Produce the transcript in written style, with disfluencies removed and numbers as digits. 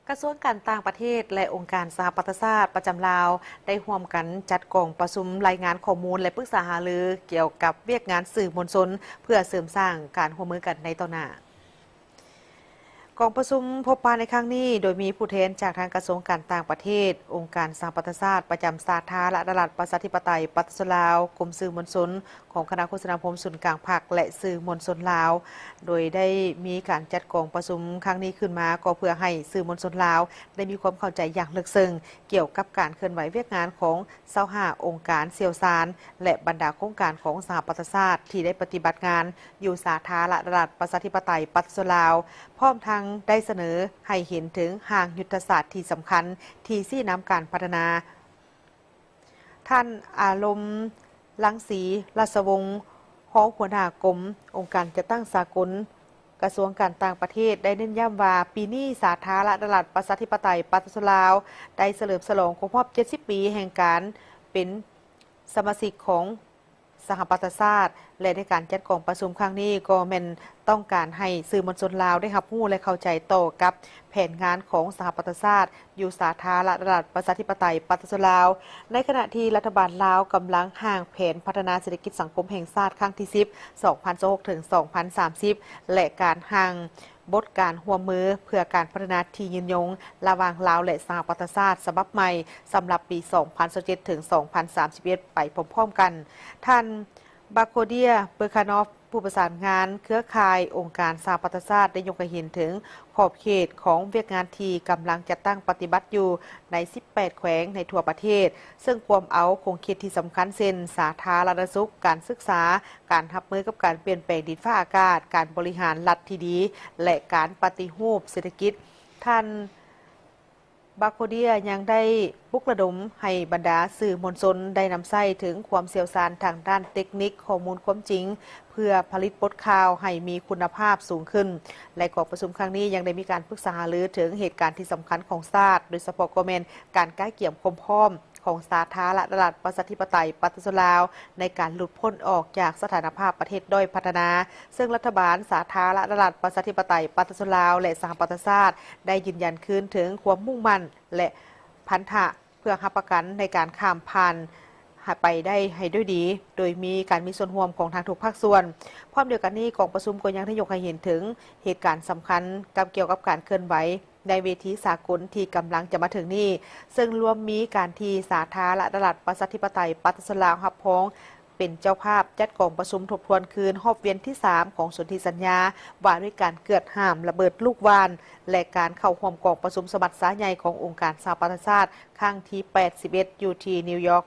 กระทรวงการต่างประเทศและองค์การสหประชาชาติประจำลาวได้ร่วมกันจัดกองประชุมรายงานข้อมูลและปรึกษาหารือเกี่ยวกับเวียกงานสื่อมวลชนเพื่อเสริมสร้างการร่วมมือกันในต่อหน้ากองประชุมพบปะในครั้งนี้โดยมีผู้แทนจากทางกระทรวงการต่างประเทศองค์การสหประชาชาติประจำสาธารณรัฐประชาธิปไตยปัตตานีลาวกรมสื่อมวลชนของคณะโฆษณาพรมศูนย์กลางภาคและสื่อมวลชนลาวโดยได้มีการจัดกองประชุมครั้งนี้ขึ้นมาก็เพื่อให้สื่อมวลชนลาวได้มีความเข้าใจอย่างลึกซึ้งเกี่ยวกับการเคลื่อนไหวเวียกงานของ25องค์การเสี่ยวซานและบรรดาโครงการของสหประชาชาติที่ได้ปฏิบัติงานอยู่สาธารณรัฐประชาธิปไตยปัตตานีลาวพร้อมทั้งได้เสนอให้เห็นถึงห่างยุทธศาสตร์ที่สำคัญที่ชี้นำการพัฒนาท่านอารมณ์ลังสีราชวงศ์รองหัวหน้ากรมองค์การจัดตั้งสากลกระทรวงการต่างประเทศได้เน้นย้ำว่าปีนี้สาธารณรัฐประชาธิปไตยปัตตานีลาวได้เฉลิมฉลองครบรอบ70 ปีแห่งการเป็นสมาชิกของสหประชาชาติและในการจัดกองประชุมครั้งนี้ก็เป็นต้องการให้สื่อมวลชนลาวได้รับรู้และเข้าใจต่อกับแผนงานของสหประชาชาติอยู่สาธารณรัฐประชาธิปไตยปัตตานีลาวในขณะที่รัฐบาลลาวกำลังห่างแผนพัฒนาเศรษฐกิจสังคมแห่งชาติครั้งที่10 2026 ถึง 2030 และการห่างบทการร่วมมือเพื่อการพัฒนาที่ยืนยงระหว่างลาวและสหประชาชาติฉบับใหม่สำหรับปี 2027 ถึง 2031 ไปพร้อมๆกันท่านบาโคเดียเบอร์คานอฟผู้ประสานงานเครือข่ายองค์การสหประชาชาติได้ยกให้เห็นถึงขอบเขตของเวียกงานที่กำลังจะตั้งปฏิบัติอยู่ใน 18 แขวงในทั่วประเทศซึ่งความเอาคงคิดที่สำคัญเช่นสาธารณสุขการศึกษาการรับมือกับการเปลี่ยนแปลงดินฟ้าอากาศการบริหารรัฐที่ดีและการปฏิรูปเศรษฐกิจท่านบาโคเดียยังได้ปลุกระดมให้บรรดาสื่อมวลชนได้นำใช้ถึงความเชี่ยวชาญทางด้านเทคนิคข้อมูลความจริงเพื่อผลิตบทข่าวให้มีคุณภาพสูงขึ้นและกองประชุมครั้งนี้ยังได้มีการปรึกษาหารือถึงเหตุการณ์ที่สำคัญของชาติโดยเฉพาะก็เป็นการใกล้เกี่ยมความพร้อมของสาธารณรัฐประชาธิปไตยปัตตานีลาวในการหลุดพ้นออกจากสถานภาพประเทศด้อยพัฒนาซึ่งรัฐบาลสาธารณรัฐประชาธิปไตยปัตตานีลาวและสหประชาชาติได้ยืนยันคืนถึงความมุ่งมั่นและพันธะเพื่อรับประกันในการข้ามผ่านไปได้ให้ด้วยดีโดยมีการมีส่วนร่วมของทางทุกภาคส่วนพร้อมเดียวกันนี้กองประชุมก็ยังได้ยกให้เห็นถึงเหตุการณ์สำคัญกับเกี่ยวกับการเคลื่อนไหวในเวทีสากลที่กำลังจะมาถึงนี้ซึ่งรวมมีการที่สาธารณรัฐประชาธิปไตยปัตตานีลาวรับพ้องเป็นเจ้าภาพจัดกองประชุมทบทวนคืนรอบเวียนที่ 3 ของสนธิสัญญาว่าด้วยการเกิดห้ามระเบิดลูกวานและการเข้าร่วมกองประชุมสมัชชาใหญ่ขององค์การสหประชาชาติครั้งที่ 81 อยู่ที่นิวยอร์ก